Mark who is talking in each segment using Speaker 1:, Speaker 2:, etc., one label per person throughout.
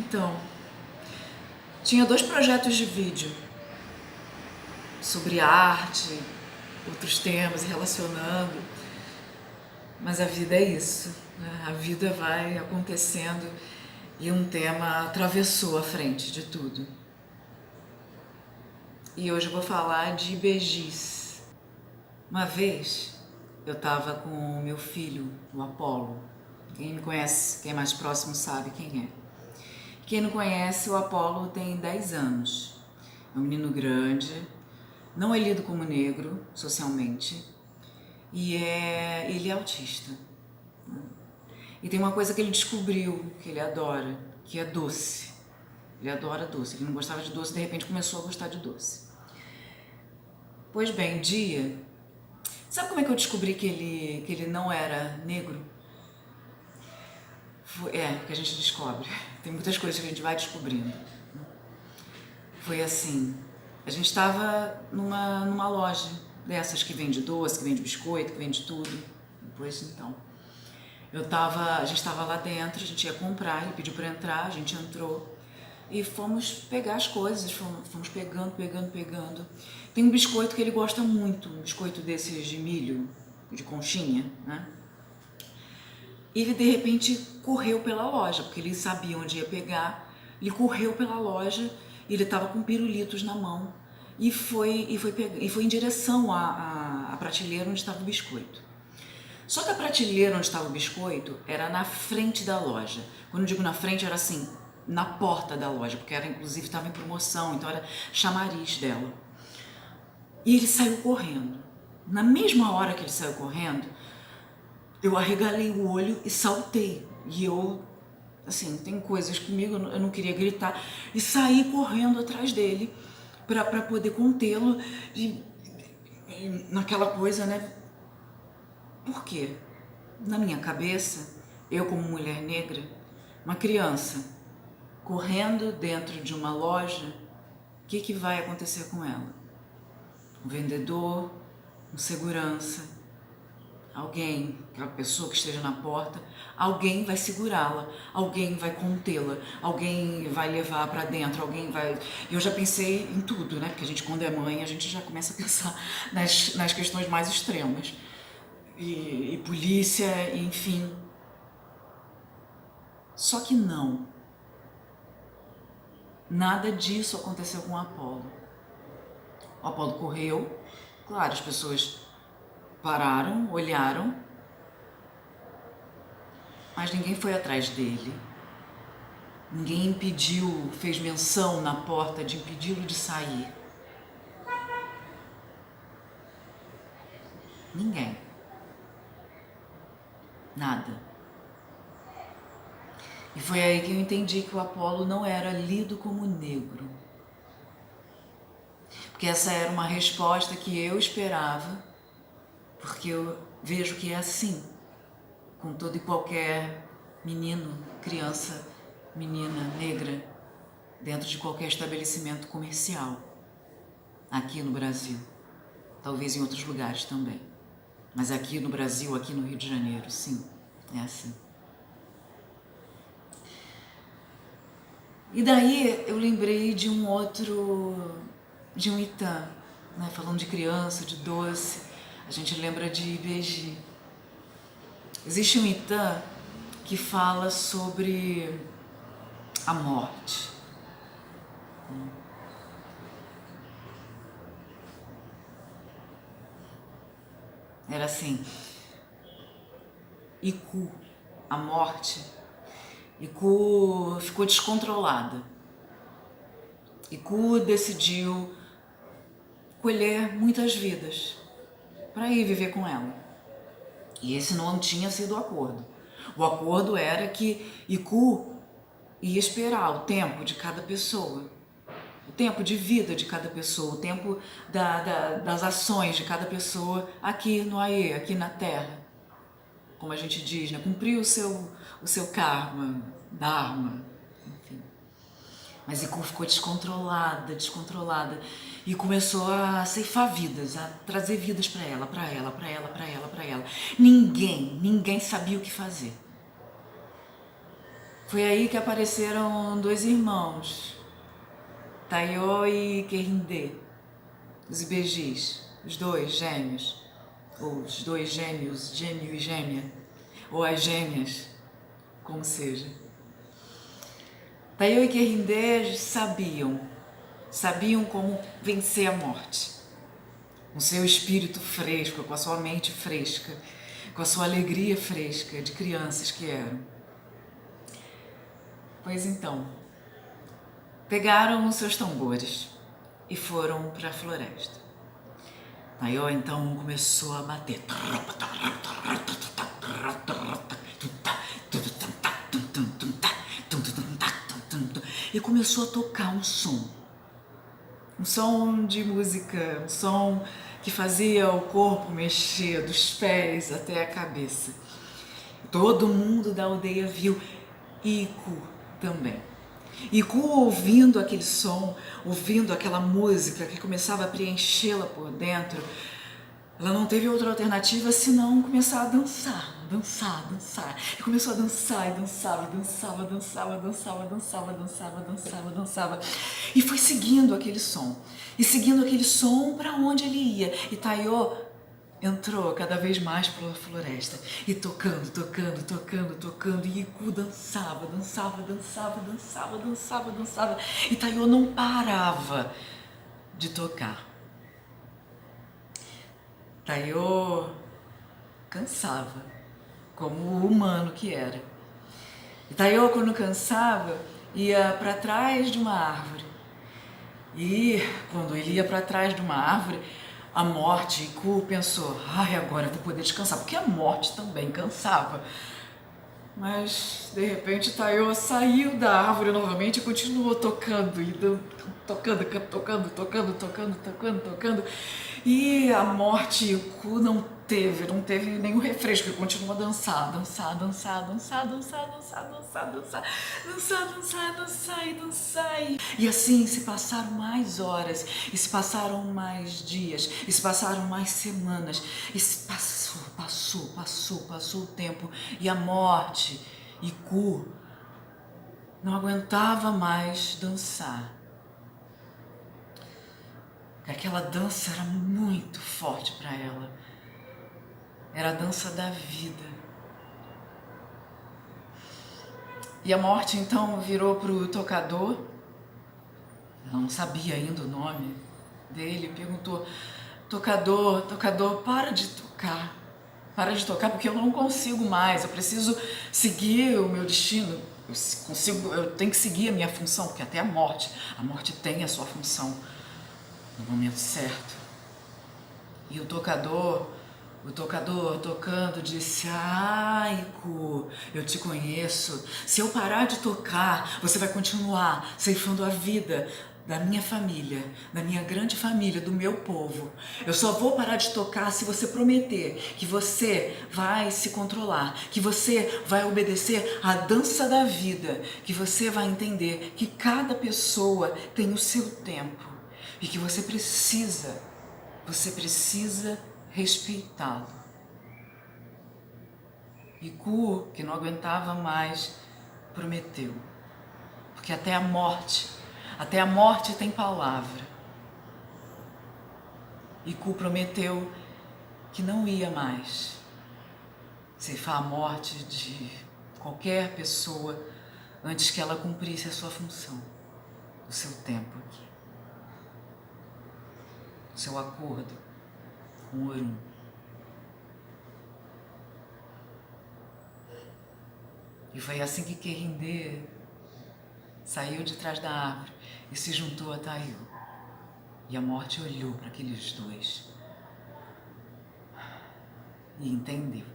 Speaker 1: Então, tinha 2 projetos de vídeo sobre arte, outros temas relacionando, mas a vida é isso, né? A vida vai acontecendo e um tema atravessou a frente de tudo. E hoje eu vou falar de Ibejis. Uma vez eu estava com o meu filho, o Apolo. Quem me conhece, quem é mais próximo sabe quem é. Quem não conhece, o Apolo tem 10 anos. É um menino grande, não é lido como negro socialmente e ele é autista. E tem uma coisa que ele descobriu, que ele adora, que é doce. Ele adora doce, ele não gostava de doce, de repente começou a gostar de doce. Pois bem, sabe como é que eu descobri que ele não era negro? Que a gente descobre. Tem muitas coisas que a gente vai descobrindo. Foi assim, a gente estava numa loja dessas que vende doce, que vende biscoito, que vende tudo. Pois então, a gente estava lá dentro, a gente ia comprar, ele pediu para entrar, a gente entrou e fomos pegar as coisas, fomos pegando. Tem um biscoito que ele gosta muito, um biscoito desses de milho, de conchinha, né? E ele de repente correu pela loja, porque ele sabia onde ia pegar, ele correu pela loja e ele estava com pirulitos na mão e foi em direção à prateleira onde estava o biscoito. Só que a prateleira onde estava o biscoito era na frente da loja. Quando eu digo na frente, era assim, na porta da loja, porque inclusive estava em promoção, então era chamariz dela. E ele saiu correndo. Na mesma hora que ele saiu correndo, eu arregalei o olho e saltei. E eu, assim, tem coisas comigo, eu não queria gritar, e saí correndo atrás dele para poder contê-lo. E naquela coisa, né? Por quê? Na minha cabeça, eu como mulher negra, uma criança correndo dentro de uma loja, o que vai acontecer com ela? Um vendedor, um segurança, alguém, aquela pessoa que esteja na porta, alguém vai segurá-la, alguém vai contê-la, alguém vai levar para dentro, alguém vai... Eu já pensei em tudo, né? Porque a gente, quando é mãe, a gente já começa a pensar nas questões mais extremas. E polícia, enfim. Só que não. Nada disso aconteceu com o Apolo. O Apolo correu, claro, as pessoas pararam, olharam, mas ninguém foi atrás dele. Ninguém impediu, fez menção na porta de impedi-lo de sair. Ninguém. Nada. E foi aí que eu entendi que o Apolo não era lido como negro. Porque essa era uma resposta que eu esperava, porque eu vejo que é assim, com todo e qualquer menino, criança, menina negra, dentro de qualquer estabelecimento comercial, aqui no Brasil, talvez em outros lugares também, mas aqui no Brasil, aqui no Rio de Janeiro, sim, é assim. E daí eu lembrei de um Itã, né? Falando de criança, de doce, a gente lembra de Ibeji. Existe um Itã que fala sobre a morte. Era assim, Iku, a morte, Iku ficou descontrolada. Iku decidiu colher muitas vidas para ir viver com ela. E esse não tinha sido o acordo. O acordo era que Iku ia esperar o tempo de cada pessoa, o tempo de vida de cada pessoa, o tempo das ações de cada pessoa aqui no Aê, aqui na Terra. Como a gente diz, né? Cumprir o seu karma, dharma, enfim. Mas Iku ficou descontrolada, e começou a ceifar vidas, a trazer vidas para ela. Ninguém sabia o que fazer. Foi aí que apareceram dois irmãos, Taiyo e Kehinde, os Ibejis, os dois gêmeos, ou os dois gêmeos, gêmeo e gêmea, ou as gêmeas, como seja. Taiyo e Kehinde sabiam como vencer a morte, com seu espírito fresco, com a sua mente fresca, com a sua alegria fresca de crianças que eram. Pois então, pegaram os seus tambores e foram para a floresta. Taiyo então começou a bater. E começou a tocar um som de música, um som que fazia o corpo mexer dos pés até a cabeça. Todo mundo da aldeia viu, e Iku também. Iku, ouvindo aquele som, ouvindo aquela música que começava a preenchê-la por dentro, ela não teve outra alternativa senão começar a dançar. E começou a dançar, e dançava. E foi seguindo aquele som. E seguindo aquele som para onde ele ia. E Taiyo entrou cada vez mais pela floresta. E tocando. E Iku dançava. E Taiyo não parava de tocar. Taiyo cansava, como o humano que era. E Taiyo, quando cansava, ia para trás de uma árvore. E quando ele ia para trás de uma árvore, a morte, Iku pensou, agora eu vou poder descansar, porque a morte também cansava. Mas, de repente, Taiyo saiu da árvore novamente e continuou tocando, tocando. E a morte, Iku não teve nenhum refresco, ele continuou a dançar. E assim se passaram mais horas, e se passaram mais dias, e se passaram mais semanas, e se passou o tempo, e a morte, Iku, não aguentava mais dançar. Aquela dança era muito forte para ela. Era a dança da vida. E a morte então virou para o tocador. Ela não sabia ainda o nome dele. Perguntou, tocador, para de tocar. Para de tocar porque eu não consigo mais. Eu preciso seguir o meu destino. Eu tenho que seguir a minha função, porque até a morte tem a sua função no momento certo. E o tocador tocando disse, Iku, eu te conheço. Se eu parar de tocar, você vai continuar ceifando a vida da minha família, da minha grande família, do meu povo. Eu só vou parar de tocar se você prometer que você vai se controlar, que você vai obedecer à dança da vida, que você vai entender que cada pessoa tem o seu tempo e que você precisa respeitá-lo. Iku, que não aguentava mais, prometeu, porque até a morte tem palavra. Iku prometeu que não ia mais ceifar a morte de qualquer pessoa antes que ela cumprisse a sua função, o seu tempo aqui, o seu acordo com o Orun. E foi assim que Kehinde saiu de trás da árvore e se juntou a Taiyo. E a morte olhou para aqueles dois e entendeu.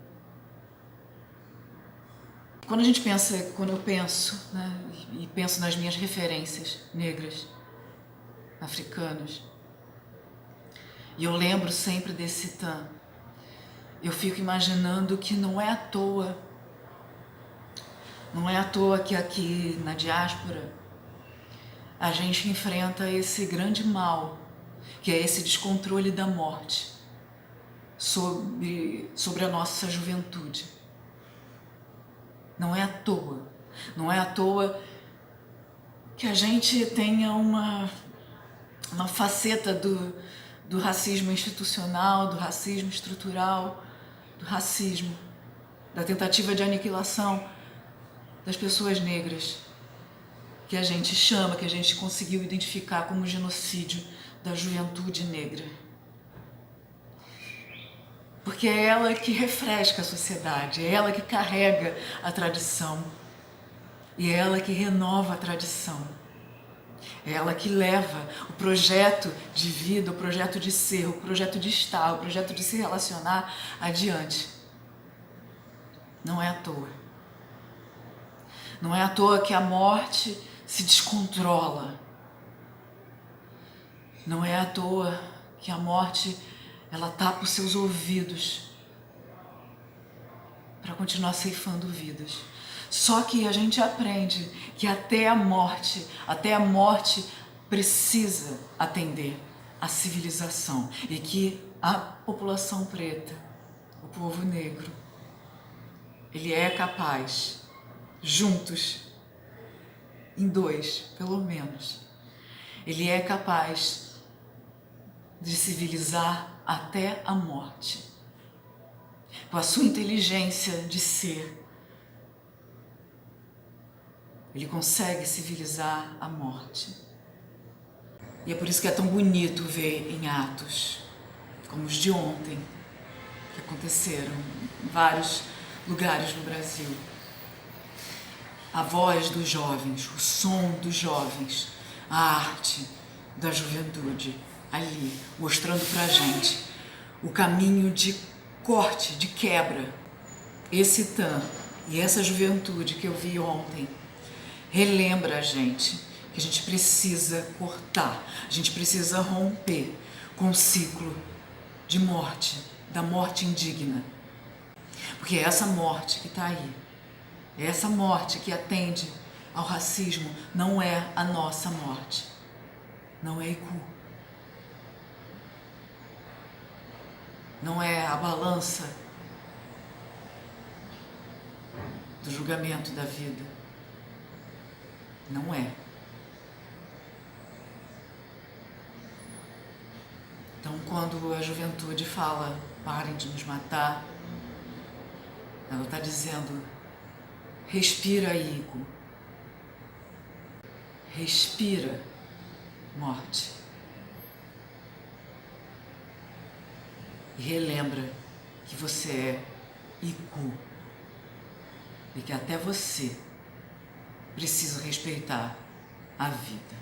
Speaker 1: Quando eu penso, né, e penso nas minhas referências negras, africanas, e eu lembro sempre desse Tan, eu fico imaginando que não é à toa que aqui na diáspora a gente enfrenta esse grande mal, que é esse descontrole da morte sobre a nossa juventude. Não é à toa Não é à toa que a gente tenha uma faceta do racismo institucional, do racismo estrutural, do racismo, da tentativa de aniquilação das pessoas negras, que a gente chama, que a gente conseguiu identificar como genocídio da juventude negra. Porque é ela que refresca a sociedade, é ela que carrega a tradição, e é ela que renova a tradição. É ela que leva o projeto de vida, o projeto de ser, o projeto de estar, o projeto de se relacionar adiante. Não é à toa. Não é à toa que a morte se descontrola. Não é à toa que a morte, ela tapa os seus ouvidos para continuar ceifando vidas. Só que a gente aprende que até a morte precisa atender à civilização e que a população preta, o povo negro, ele é capaz, juntos, em dois, pelo menos, ele é capaz de civilizar até a morte. Com a sua inteligência de ser, ele consegue civilizar a morte. E é por isso que é tão bonito ver em atos, como os de ontem, que aconteceram em vários lugares no Brasil, a voz dos jovens, o som dos jovens, a arte da juventude ali, mostrando pra gente o caminho de corte, de quebra. Esse TAM e essa juventude que eu vi ontem relembra a gente que a gente precisa cortar, a gente precisa romper com o ciclo de morte, da morte indigna. Porque é essa morte que está aí, é essa morte que atende ao racismo, não é a nossa morte, não é Iku. Não é a balança do julgamento da vida. Não é. Então, quando a juventude fala, parem de nos matar, ela está dizendo, respira aí, Iku. Respira, morte. E relembra que você é Iku. E que até você precisa respeitar a vida.